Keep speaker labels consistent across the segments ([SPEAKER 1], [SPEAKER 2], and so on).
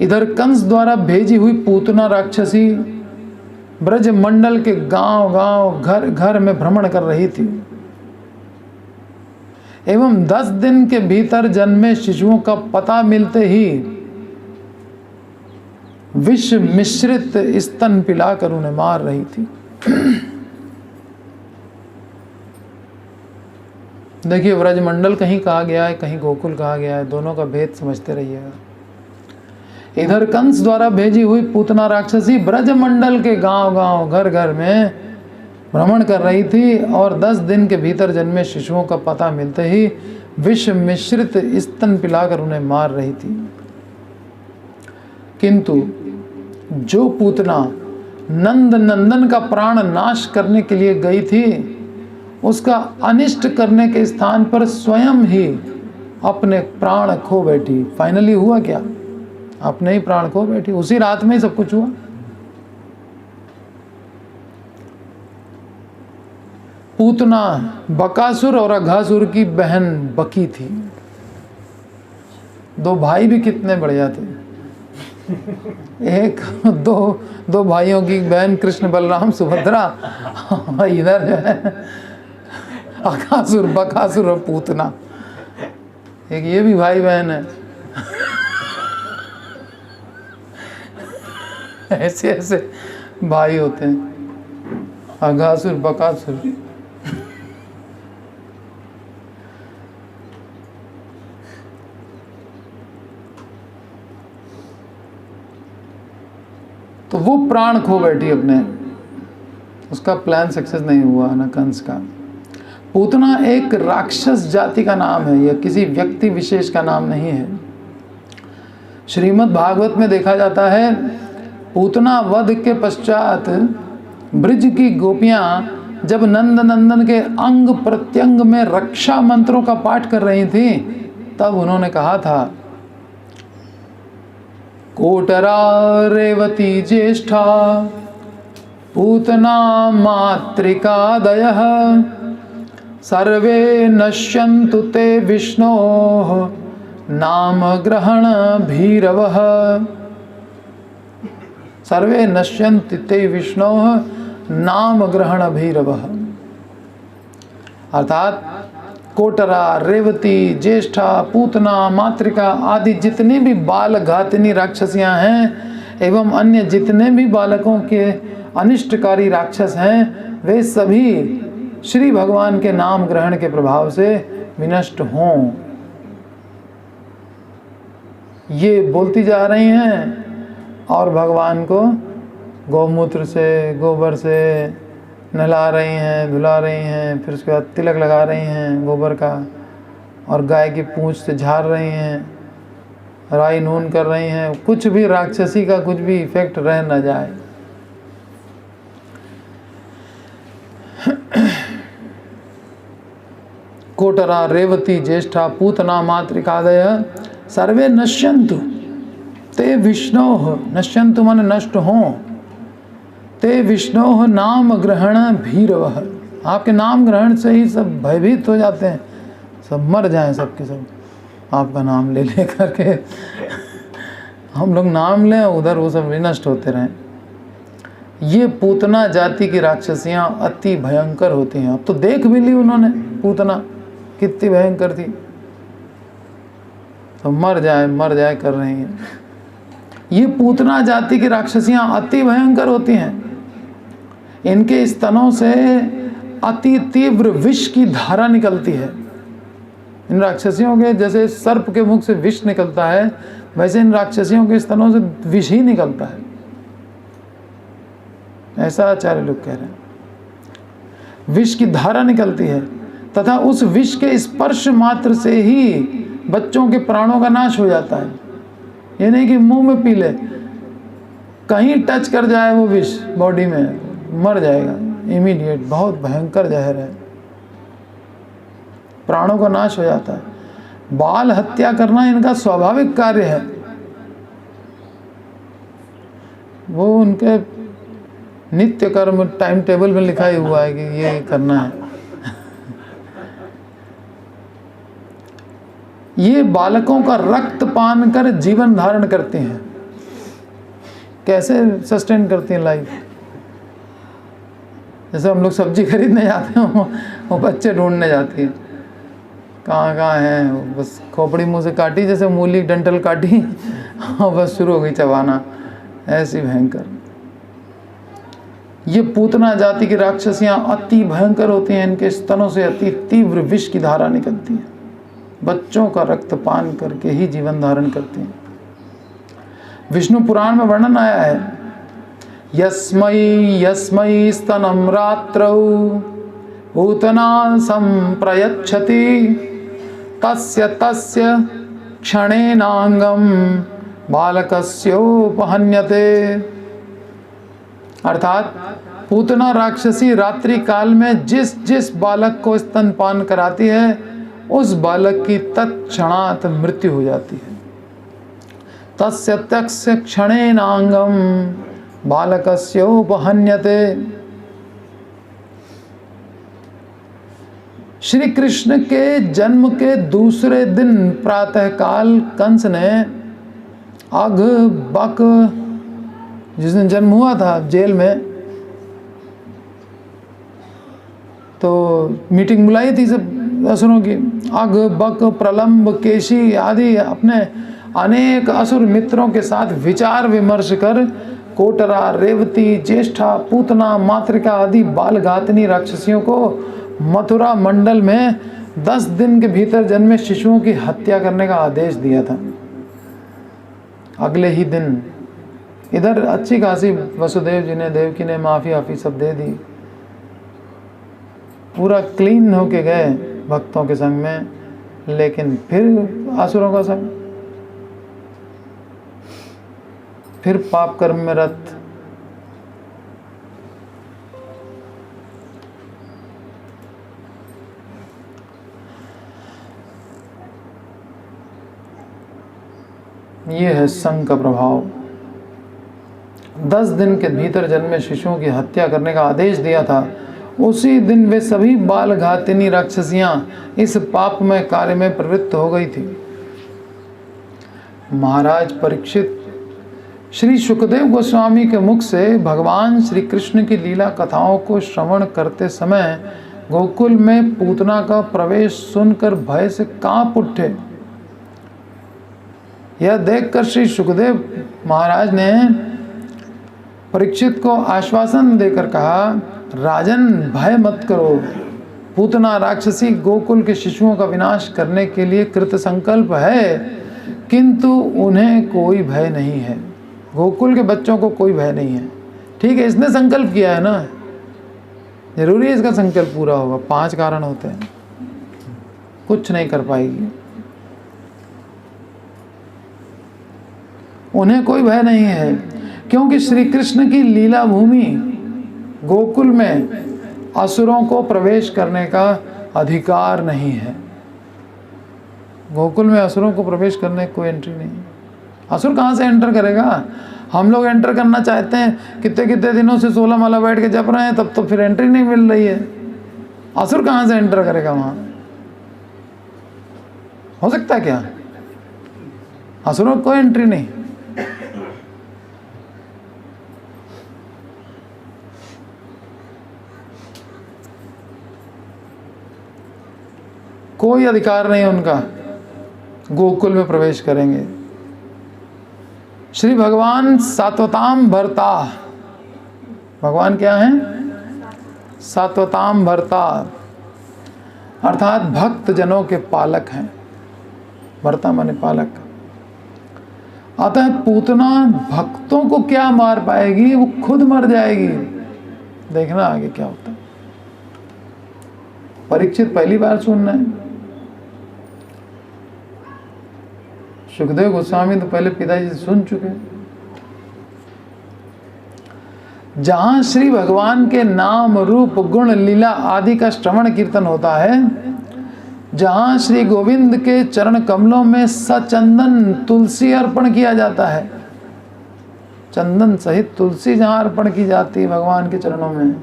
[SPEAKER 1] इधर कंस द्वारा भेजी हुई पूतना राक्षसी ब्रज मंडल के गांव गांव घर घर में भ्रमण कर रही थी एवं 10 दिन के भीतर जन्मे शिशुओं का पता मिलते ही विष मिश्रित स्तन पिलाकर उन्हें मार रही थी। देखिए, व्रजमंडल कहीं कहा गया है, कहीं गोकुल कहा गया है, दोनों का भेद समझते रहिएगा। इधर कंस द्वारा भेजी हुई पूतना राक्षसी ब्रजमंडल के गांव गांव घर घर में भ्रमण कर रही थी और 10 दिन के भीतर जन्मे शिशुओं का पता मिलते ही विष मिश्रित स्तन पिलाकर उन्हें मार रही थी। किंतु जो पूतना नंद नंदन का प्राण नाश करने के लिए गई थी, उसका अनिष्ट करने के स्थान पर स्वयं ही अपने प्राण खो बैठी। फाइनली हुआ क्या? अपने ही प्राण खो बैठी। उसी रात में ही सब कुछ हुआ। पूतना बकासुर और अघासुर की बहन बकी थी। दो भाई भी कितने बढ़िया थे। दो भाइयों की बहन कृष्ण बलराम सुभद्रा, इधर जो है अघासुर बकासुर और पूतना, एक ये भी भाई बहन है। ऐसे ऐसे भाई होते हैं, अघासुर बकासुर। तो वो प्राण खो बैठी अपने, उसका प्लान सक्सेस नहीं हुआ ना कंस का। पूतना एक राक्षस जाति का नाम है, यह किसी व्यक्ति विशेष का नाम नहीं है। श्रीमद् भागवत में देखा जाता है, पूतना वध के पश्चात ब्रिज की गोपियां जब नंद नंदन के अंग प्रत्यंग में रक्षा मंत्रों का पाठ कर रही थी, तब उन्होंने कहा था, कोटरा रेवती ज्येष्ठा पूतना मातृकादयः सर्वे नश्यन्तु ते विष्णोः नाम ग्रहण भीरवः। सर्वे नश्यन्ति ते विष्णोः नाम ग्रहण भीरवः। अर्थात कोटरा, रेवती, ज्येष्ठा, पूतना, मातृका आदि जितनी भी बाल घातिनी राक्षसियां हैं एवं अन्य जितने भी बालकों के अनिष्टकारी राक्षस हैं, वे सभी श्री भगवान के नाम ग्रहण के प्रभाव से विनष्ट हों। ये बोलती जा रही हैं और भगवान को गौमूत्र से, गोबर से नहला रही हैं, धुला रही हैं, फिर उसके बाद तिलक लगा रही हैं गोबर का, और गाय की पूंछ से झाड़ रही हैं, राई नून कर रही हैं। कुछ भी राक्षसी का कुछ भी इफेक्ट रह न जाए। कोटरा, रेवती, ज्येष्ठा, पूतना, मातृकादय सर्वे नश्यन्तु ते विष्णोः। नश्यन्तु माने नष्ट हों। ते विष्णोः नाम ग्रहण भीरवः। आपके नाम ग्रहण से ही सब भयभीत हो जाते हैं, सब मर जाएं सब के सब आपका नाम ले ले करके। हम लोग नाम लें, उधर वो सब विनष्ट होते रहें। ये पूतना जाति की राक्षसियाँ अति भयंकर होती हैं। अब तो देख भी ली उन्होंने, पूतना कितनी भयंकर थी, तो मर जाए कर रही हैं। ये पूतना जाति की राक्षसियाँ अति भयंकर होती हैं। इनके स्तनों से अति तीव्र विष की धारा निकलती है। इन राक्षसियों के जैसे सर्प के मुख से विष निकलता है, वैसे इन राक्षसियों के स्तनों से विष ही निकलता है, ऐसा आचार्य लोग कह रहे हैं। विष की धारा निकलती है तथा उस विष के स्पर्श मात्र से ही बच्चों के प्राणों का नाश हो जाता है। ये नहीं कि मुंह में पी ले, कहीं टच कर जाए वो विष बॉडी में, मर जाएगा इमीडिएट। बहुत भयंकर जहर है, प्राणों का नाश हो जाता है। बाल हत्या करना इनका स्वाभाविक कार्य है, वो उनके नित्य कर्म टाइम टेबल में लिखा ही हुआ है कि ये करना है। ये बालकों का रक्त पान कर जीवन धारण करते हैं। कैसे सस्टेन करती हैं लाइफ। जैसे हम लोग सब्जी खरीदने जाते हैं, वो बच्चे ढूंढने जाती हैं कहाँ कहाँ हैं, बस खोपड़ी मुँह से काटी, जैसे मूली डंठल काटी और बस शुरू हो गई चबाना, ऐसी भयंकर। ये पूतना जाति की राक्षसियाँ अति भयंकर होती हैं, इनके स्तनों से अति तीव्र विष की धारा निकलती है, बच्चों का रक्त पान करके ही जीवन धारण करती हैं। विष्णु पुराण में वर्णन आया है, यस्मै यस्मै स्तनं रात्रौ पूतना संप्रयच्छति तस्य तस्य क्षणेनांगम बालकस्योपहन्यते। अर्थात पूतना राक्षसी रात्रि काल में जिस जिस बालक को स्तनपान कराती है, उस बालक की तत्क्षणात मृत्यु हो जाती है। तस्य तस्य क्षणेनांगम बालकस्योपहन्यते। श्री कृष्ण के जन्म के दूसरे दिन प्रातःकाल कंस ने अघ बक, जिस दिन जन्म हुआ था जेल में, तो मीटिंग बुलाई थी सब असुरों की। अघ बक प्रलंब केशी आदि अपने अनेक असुर मित्रों के साथ विचार विमर्श कर कोटरा, रेवती, ज्येष्ठा, पूतना, मातृका आदि बालघातनी राक्षसियों को मथुरा मंडल में 10 दिन के भीतर जन्मे शिशुओं की हत्या करने का आदेश दिया था। अगले ही दिन इधर अच्छी खासी वसुदेव जी ने, देवकी ने माफी आफी सब दे दी, पूरा क्लीन होके गए भक्तों के संग में, लेकिन फिर असुरों का संग, फिर पाप कर्म में रत। ये है संग का प्रभाव। 10 दिन के भीतर जन्मे शिशुओं की हत्या करने का आदेश दिया था। उसी दिन वे सभी बालघातिनी राक्षसियां इस पापमय कार्य में प्रवृत्त हो गई थी। महाराज परीक्षित, श्री सुखदेव गोस्वामी के मुख से भगवान श्री कृष्ण की लीला कथाओं को श्रवण करते समय गोकुल में पूतना का प्रवेश सुनकर भय से कांप उठे। यह देखकर श्री सुखदेव महाराज ने परीक्षित को आश्वासन देकर कहा, राजन भय मत करो, पूतना राक्षसी गोकुल के शिशुओं का विनाश करने के लिए कृत संकल्प है, किंतु उन्हें कोई भय नहीं है। गोकुल के बच्चों को कोई भय नहीं है। ठीक है, इसने संकल्प किया है ना, जरूरी है इसका संकल्प पूरा होगा। 5 कारण होते हैं, कुछ नहीं कर पाएगी। उन्हें कोई भय नहीं है, क्योंकि श्री कृष्ण की लीला भूमि गोकुल में असुरों को प्रवेश करने का अधिकार नहीं है। गोकुल में असुरों को प्रवेश करने की कोई एंट्री नहीं। असुर कहाँ से एंटर करेगा? हम लोग एंटर करना चाहते हैं, कितने कितने दिनों से 16 माला बैठ के जप रहे हैं, तब तो फिर एंट्री नहीं मिल रही है। असुर कहाँ से एंटर करेगा वहाँ? हो सकता है क्या? असुरों को कोई एंट्री नहीं। कोई अधिकार नहीं उनका गोकुल में प्रवेश करेंगे। श्री भगवान सात्वताम भरता, भगवान क्या हैं? सात्वताम भरता, अर्थात भक्त जनों के पालक हैं। भरता माने पालक। अतः पूतना भक्तों को क्या मार पाएगी, वो खुद मर जाएगी। देखना आगे क्या होता है। परीक्षित पहली बार सुन रहे हैं। सुखदेव गोस्वामी तो पहले पिताजी से सुन चुके हैं। जहां श्री भगवान के नाम रूप गुण लीला आदि का श्रवण कीर्तन होता है, जहां श्री गोविंद के चरण कमलों में सचंदन तुलसी अर्पण किया जाता है, चंदन सहित तुलसी जहां अर्पण की जाती है भगवान के चरणों में,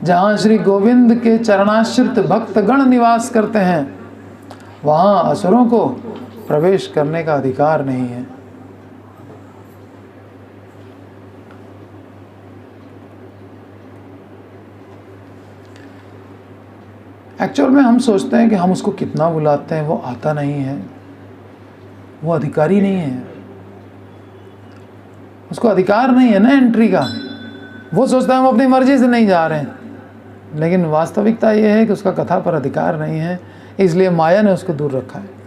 [SPEAKER 1] जहां श्री गोविंद के चरणाश्रित भक्तगण निवास करते हैं, वहां असुरों को प्रवेश करने का अधिकार नहीं है। एक्चुअल में हम सोचते हैं कि हम उसको कितना बुलाते हैं, वो आता नहीं है, वो अधिकारी नहीं है, उसको अधिकार नहीं है ना एंट्री का। वो सोचता है हम अपनी मर्जी से नहीं जा रहे हैं, लेकिन वास्तविकता ये है कि उसका कथा पर अधिकार नहीं है, इसलिए माया ने उसको दूर रखा है।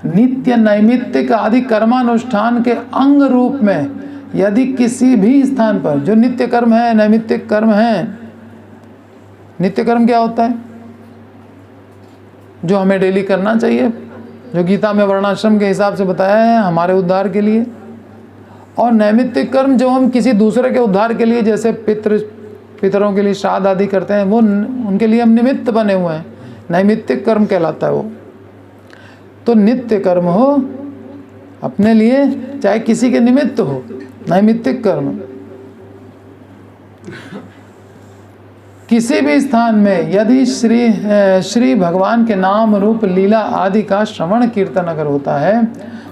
[SPEAKER 1] नित्य नैमित्तिक आदि कर्मानुष्ठान के अंग रूप में यदि किसी भी स्थान पर जो नित्य कर्म है, नैमित्तिक कर्म है, नित्य कर्म क्या होता है? जो हमें डेली करना चाहिए, जो गीता में वर्णाश्रम के हिसाब से बताया है हमारे उद्धार के लिए। और नैमित्तिक कर्म जो हम किसी दूसरे के उद्धार के लिए, जैसे पितरों के लिए श्राद्ध आदि करते हैं, वो उनके लिए हम निमित्त बने हुए हैं, नैमित्तिक कर्म कहलाता है वो। तो नित्य कर्म हो अपने लिए, चाहे किसी के निमित्त हो, नैमित्तिक कर्म। किसी भी स्थान में यदि श्री भगवान के नाम रूप लीला आदि का श्रवण कीर्तन अगर होता है,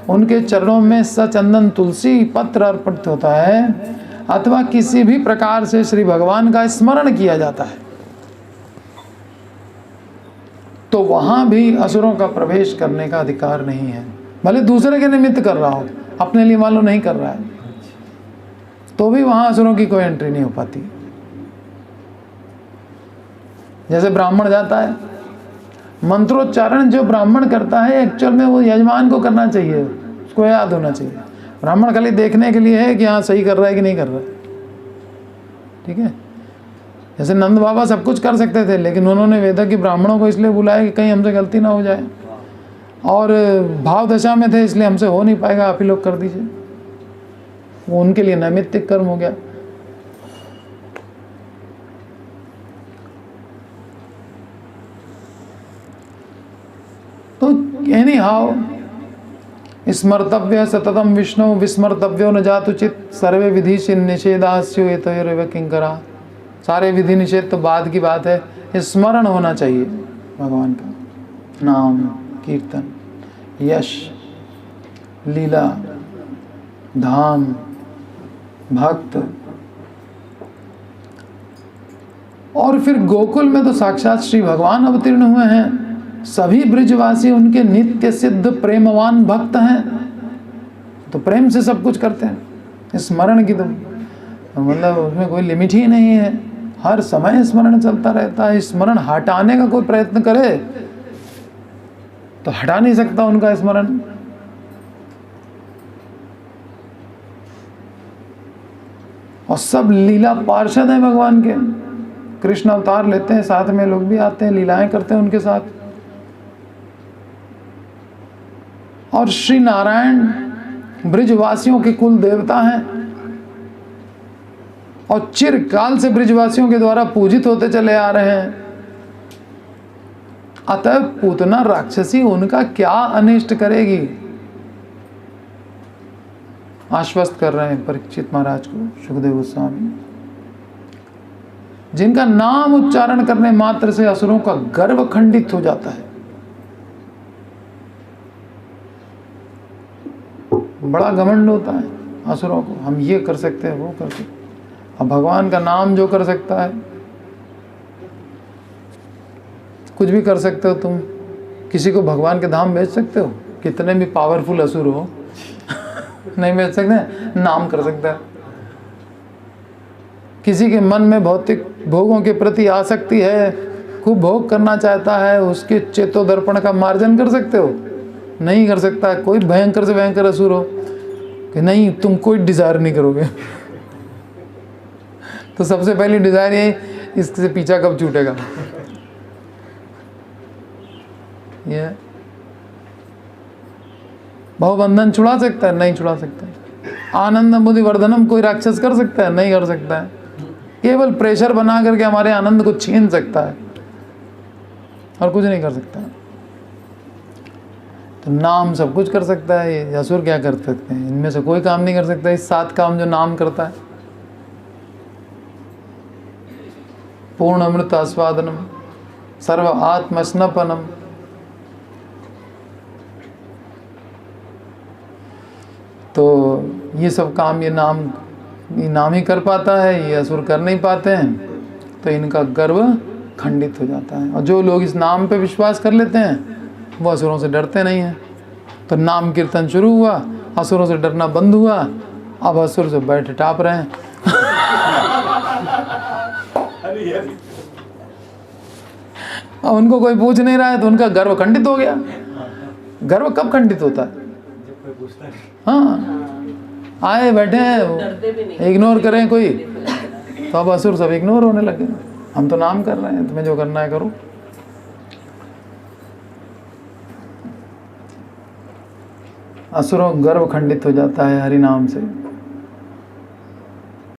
[SPEAKER 1] उनके चरणों में सचंदन तुलसी पत्र अर्पित होता है, अथवा किसी भी प्रकार से श्री भगवान का स्मरण किया जाता है, तो वहां भी असुरों का प्रवेश करने का अधिकार नहीं है। भले दूसरे के निमित्त कर रहा हो, अपने लिए मान लो नहीं कर रहा है, तो भी वहां असुरों की कोई एंट्री नहीं हो पाती। जैसे ब्राह्मण जाता है, मंत्रोच्चारण जो ब्राह्मण करता है एक्चुअल में वो यजमान को करना चाहिए, उसको याद होना चाहिए। ब्राह्मण खाली देखने के लिए है कि हाँ सही कर रहा है कि नहीं कर रहा है, ठीक है। जैसे नंद बाबा सब कुछ कर सकते थे, लेकिन उन्होंने वेदज्ञ ब्राह्मणों को इसलिए बुलाया कि कहीं हमसे गलती ना हो जाए, और भाव दशा में थे इसलिए हमसे हो नहीं पाएगा, आप ही लोग कर दीजिए। वो उनके लिए नैमित्तिक कर्म हो गया। तो एनी हाउ स्मर्तव्य सततम विष्णु विस्मर्तव्यो न जातुचित सर्वे विधि निषेधास्यो एतयोरेव किंकरा। सारे विधि निषेध तो बाद की बात है, स्मरण होना चाहिए भगवान का, नाम कीर्तन, यश, लीला, धाम, भक्त। और फिर गोकुल में तो साक्षात श्री भगवान अवतीर्ण हुए हैं, सभी ब्रिजवासी उनके नित्य सिद्ध प्रेमवान भक्त हैं, तो प्रेम से सब कुछ करते हैं। स्मरण की तो मतलब उसमें कोई लिमिट ही नहीं है, हर समय स्मरण चलता रहता है। स्मरण हटाने का कोई प्रयत्न करे तो हटा नहीं सकता उनका स्मरण। और सब लीला पार्षद हैं भगवान के, कृष्ण अवतार लेते हैं, साथ में लोग भी आते हैं, लीलाएं करते हैं उनके साथ। और श्री नारायण ब्रिजवासियों के कुल देवता हैं और चिरकाल से ब्रिजवासियों के द्वारा पूजित होते चले आ रहे हैं। अतः पूतना राक्षसी उनका क्या अनिष्ट करेगी, आश्वस्त कर रहे हैं परीक्षित महाराज को सुखदेव गोस्वामी, जिनका नाम उच्चारण करने मात्र से असुरों का गर्व खंडित हो जाता है। बड़ा घमंड होता है असुरों को, हम ये कर सकते हैं, वो कर सकते हैं। अब भगवान का नाम जो कर सकता है, कुछ भी कर सकते हो तुम, किसी को भगवान के धाम भेज सकते हो, कितने भी पावरफुल असुर हो नहीं भेज सकते, नाम कर सकता है। किसी के मन में भौतिक भोगों के प्रति आसक्ति है, खूब भोग करना चाहता है, उसके चेतो दर्पण का मार्जन कर सकते हो, नहीं कर सकता। कोई भयंकर से भयंकर असुर हो कि नहीं तुम कोई डिजायर नहीं करोगे तो सबसे पहली डिजायर ये, इससे पीछा कब छूटेगा। ये भवबंधन छुड़ा सकता है, नहीं छुड़ा सकता। आनंद बुद्धि वर्धनम कोई राक्षस कर सकता है, नहीं कर सकता है। केवल प्रेशर बना करके हमारे आनंद को छीन सकता है और कुछ नहीं कर सकता। तो नाम सब कुछ कर सकता है, ये असुर क्या कर सकते हैं, इनमें से कोई काम नहीं कर सकता। इस 7 काम जो नाम करता है, पूर्ण अमृत आस्वादनम, सर्व आत्म स्नपनम, तो ये सब काम ये नाम ही कर पाता है, ये असुर कर नहीं पाते हैं। तो इनका गर्व खंडित हो जाता है। और जो लोग इस नाम पे विश्वास कर लेते हैं वो असुरों से डरते नहीं हैं। तो नाम कीर्तन शुरू हुआ, असुरों से डरना बंद हुआ, अब असुर से बैठे टाप रहे हैं। अब उनको कोई पूछ नहीं रहा है तो उनका गर्व खंडित हो गया। गर्व कब खंडित होता है? हाँ, आए बैठे हैं, इग्नोर करें कोई, तो अब असुर सब इग्नोर होने लगे। हम तो नाम कर रहे हैं, तुम्हें जो करना है करो। असुरों गर्व खंडित हो जाता है हरि नाम से।